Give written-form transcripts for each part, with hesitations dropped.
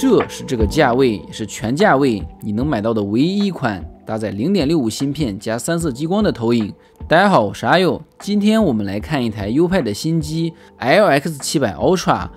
这是这个价位也是全价位你能买到的唯一一款搭载 0.65 芯片加3色激光的投影。大家好，我是阿佑，今天我们来看一台优派的新机 LX700 Ultra。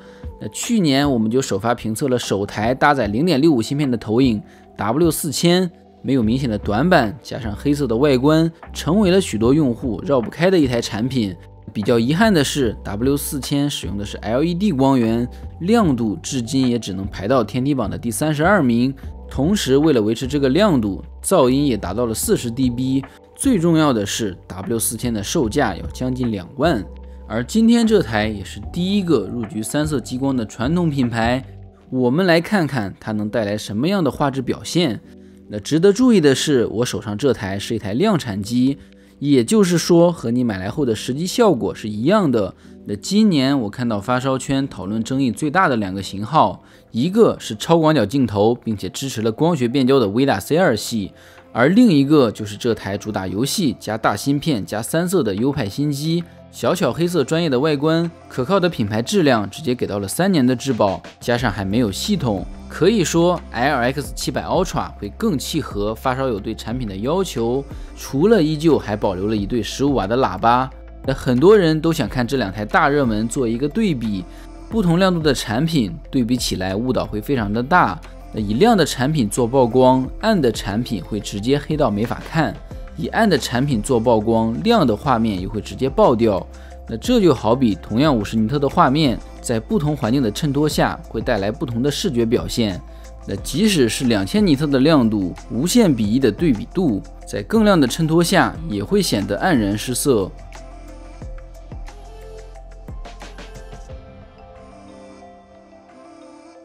去年我们就首发评测了首台搭载 0.65 芯片的投影 W4000，没有明显的短板，加上黑色的外观，成为了许多用户绕不开的一台产品。比较遗憾的是 W4000 使用的是 LED 光源，亮度至今也只能排到天梯榜的第32名。同时为了维持这个亮度，噪音也达到了40 dB。最重要的是 W4000 的售价要将近2万。而今天这台也是第一个入局3色激光的传统品牌，我们来看看它能带来什么样的画质表现。那值得注意的是，我手上这台是一台量产机，也就是说和你买来后的实际效果是一样的。那今年我看到发烧圈讨论争议最大的2个型号，一个是超广角镜头并且支持了光学变焦的微大 C2 系，而另一个就是这台主打游戏加大芯片加3色的优派新机。小巧黑色专业的外观，可靠的品牌质量直接给到了3年的质保，加上还没有系统，可以说 LX700 Ultra 会更契合发烧友对产品的要求。除了依旧还保留了一对15瓦的喇叭，那很多人都想看这2台大热门做一个对比，不同亮度的产品对比起来误导会非常的大。那以亮的产品做曝光，暗的产品会直接黑到没法看。以暗的产品做曝光，亮的画面又会直接爆掉。那这就好比同样50尼特的画面，在不同环境的衬托下，会带来不同的视觉表现。那即使是2000尼特的亮度，无限比1的对比度，在更亮的衬托下，也会显得黯然失色。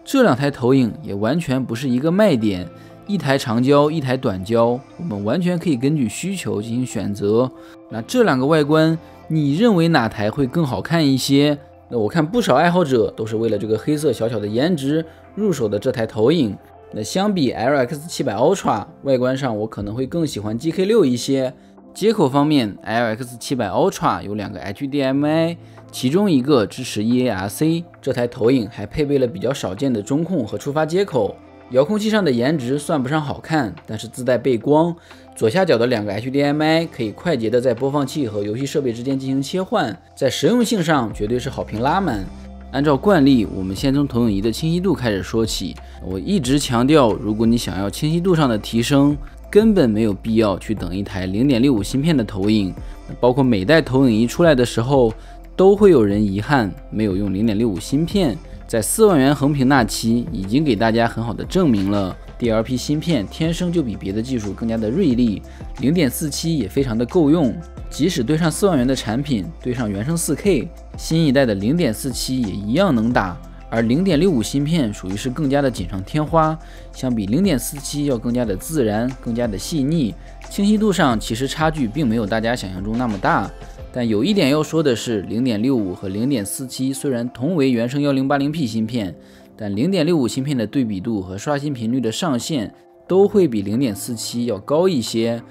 这2台投影也完全不是一个卖点。一台长焦，一台短焦，我们完全可以根据需求进行选择。那这2个外观，你认为哪台会更好看一些？那我看不少爱好者都是为了这个黑色小巧的颜值入手的这台投影。那相比 LX700 Ultra， 外观上我可能会更喜欢 GK6 一些。接口方面 ，LX700 Ultra 有2个 HDMI， 其中一个支持 EARC。这台投影还配备了比较少见的中控和触发接口。遥控器上的颜值算不上好看，但是自带背光，左下角的2个 HDMI 可以快捷的在播放器和游戏设备之间进行切换，在实用性上绝对是好评拉满。按照惯例，我们先从投影仪的清晰度开始说起。我一直强调，如果你想要清晰度上的提升，根本没有必要去等一台 0.65 芯片的投影。包括每代投影仪出来的时候，都会有人遗憾没有用 0.65 芯片。在4万元横屏那期已经给大家很好的证明了 DLP 芯片天生就比别的技术更加的锐利， 0.47 也非常的够用，即使对上4万元的产品，对上原生 4K， 新一代的 0.47 也一样能打。而 0.65 芯片属于是更加的锦上添花，相比 0.47 要更加的自然，更加的细腻，清晰度上其实差距并没有大家想象中那么大。但有一点要说的是 0.65 和 0.47 虽然同为原生 1080p 芯片，但 0.65 芯片的对比度和刷新频率的上限都会比 0.47 要高一些。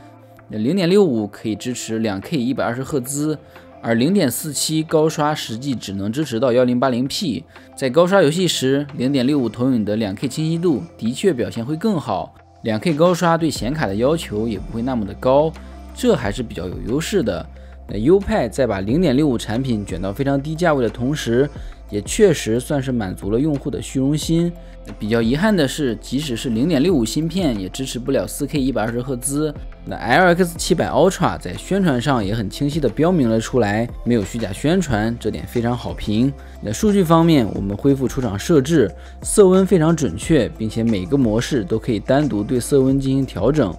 0.65 可以支持 2K 120赫兹，而 0.47 高刷实际只能支持到 1080p。 在高刷游戏时， 0.65 投影的 2K 清晰度的确表现会更好， 2K 高刷对显卡的要求也不会那么的高，这还是比较有优势的。那优派在把 0.65 产品卷到非常低价位的同时，也确实算是满足了用户的虚荣心。比较遗憾的是，即使是 0.65 芯片也支持不了 4K 120赫兹。那 LX700 Ultra 在宣传上也很清晰的标明了出来，没有虚假宣传，这点非常好评。那数据方面，我们恢复出厂设置，色温非常准确，并且每个模式都可以单独对色温进行调整。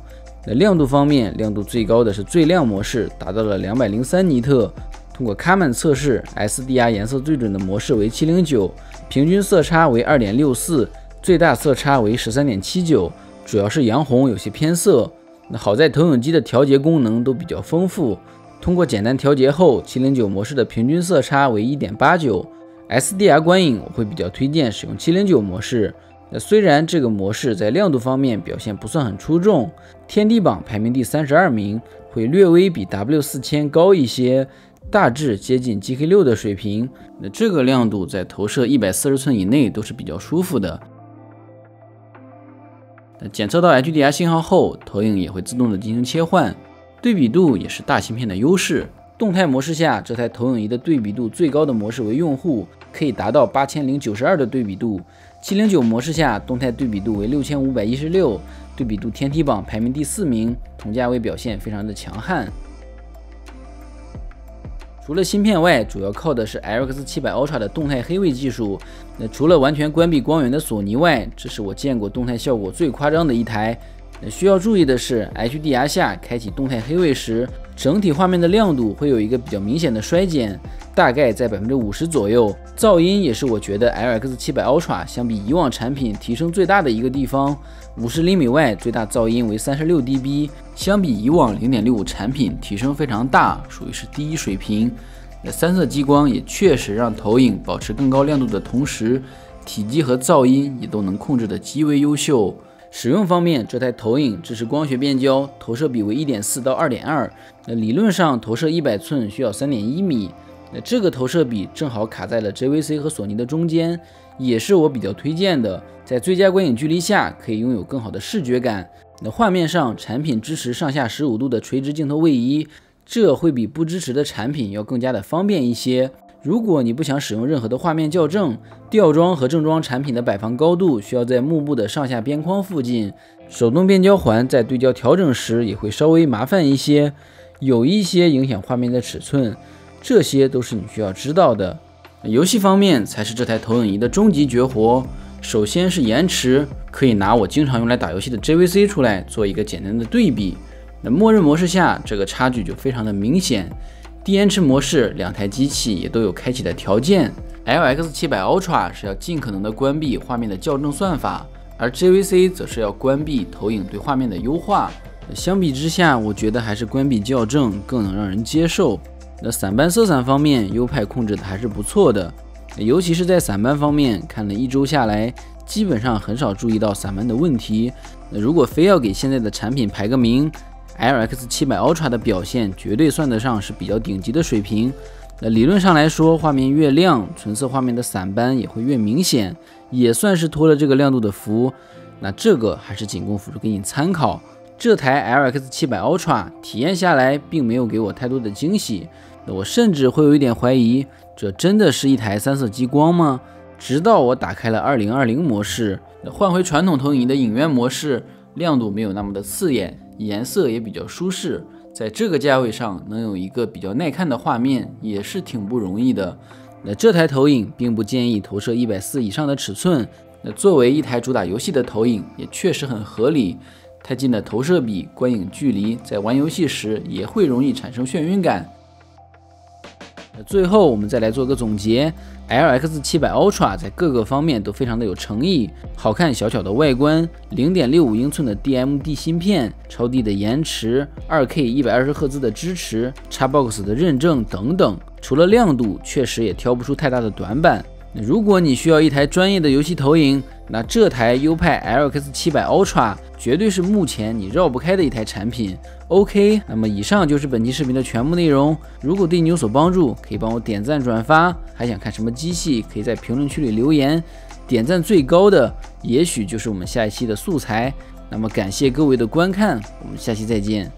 那亮度方面，亮度最高的是最亮模式，达到了203尼特。通过 Kaman 测试 ，SDR 颜色最准的模式为709，平均色差为 2.64， 最大色差为 13.79， 主要是洋红有些偏色。那好在投影机的调节功能都比较丰富，通过简单调节后，709模式的平均色差为 1.89。SDR 观影我会比较推荐使用709模式。那虽然这个模式在亮度方面表现不算很出众，天梯榜排名第32名，会略微比 W4000 高一些，大致接近 GK6 的水平。那这个亮度在投射140寸以内都是比较舒服的。检测到 HDR 信号后，投影也会自动的进行切换，对比度也是大芯片的优势。动态模式下，这台投影仪的对比度最高的模式为用户可以达到8092的对比度，709模式下动态对比度为6516，对比度天梯榜排名第4名，同价位表现非常的强悍。除了芯片外，主要靠的是 IRX 700 Ultra 的动态黑位技术。除了完全关闭光源的索尼外，这是我见过动态效果最夸张的一台。需要注意的是 ，HDR 下开启动态黑位时，整体画面的亮度会有一个比较明显的衰减，大概在50%左右。噪音也是我觉得 IRX 700 Ultra 相比以往产品提升最大的一个地方。50厘米外最大噪音为36 dB， 相比以往 0.65 产品提升非常大，属于是第一水平。三色激光也确实让投影保持更高亮度的同时，体积和噪音也都能控制得极为优秀。使用方面，这台投影支持光学变焦，投射比为 1.4 到 2.2。理论上投射100寸需要 3.1 米。这个投射比正好卡在了 JVC 和索尼的中间，也是我比较推荐的。在最佳观影距离下，可以拥有更好的视觉感。画面上，产品支持上下15度的垂直镜头位移，这会比不支持的产品要更加的方便一些。如果你不想使用任何的画面校正，吊装和正装产品的摆放高度需要在幕布的上下边框附近，手动变焦环在对焦调整时也会稍微麻烦一些，有一些影响画面的尺寸，这些都是你需要知道的。游戏方面才是这台投影仪的终极绝活。首先是延迟，可以拿我经常用来打游戏的 JVC 出来做一个简单的对比。默认模式下，这个差距就非常的明显。低延迟模式，两台机器也都有开启的条件。LX 700 Ultra 是要尽可能的关闭画面的校正算法，而 JVC 则是要关闭投影对画面的优化。相比之下，我觉得还是关闭校正更能让人接受。散斑色散方面，优派控制的还是不错的，尤其是在散斑方面，看了1周下来，基本上很少注意到散斑的问题。如果非要给现在的产品排个名， LX 700 Ultra 的表现绝对算得上是比较顶级的水平。理论上来说，画面越亮，纯色画面的散斑也会越明显，也算是托了这个亮度的福。那这个还是仅供辅助给你参考。这台 LX 700 Ultra 体验下来并没有给我太多的惊喜，我甚至会有一点怀疑，这真的是一台三色激光吗？直到我打开了2020模式，换回传统投影仪的影院模式，亮度没有那么的刺眼，颜色也比较舒适。在这个价位上能有一个比较耐看的画面也是挺不容易的。这台投影并不建议投射140以上的尺寸，作为一台主打游戏的投影也确实很合理。太近的投射比、观影距离，在玩游戏时也会容易产生眩晕感。最后我们再来做个总结， LX 700 Ultra 在各个方面都非常的有诚意，好看小巧的外观， 0.65 英寸的 DMD 芯片，超低的延迟， 2K 120Hz 的支持， Xbox 的认证等等。除了亮度，确实也挑不出太大的短板。如果你需要一台专业的游戏投影，那这台优派 LX 700 Ultra 绝对是目前你绕不开的一台产品。OK， 那么以上就是本期视频的全部内容。如果对你有所帮助，可以帮我点赞转发。还想看什么机器，可以在评论区里留言。点赞最高的，也许就是我们下一期的素材。那么感谢各位的观看，我们下期再见。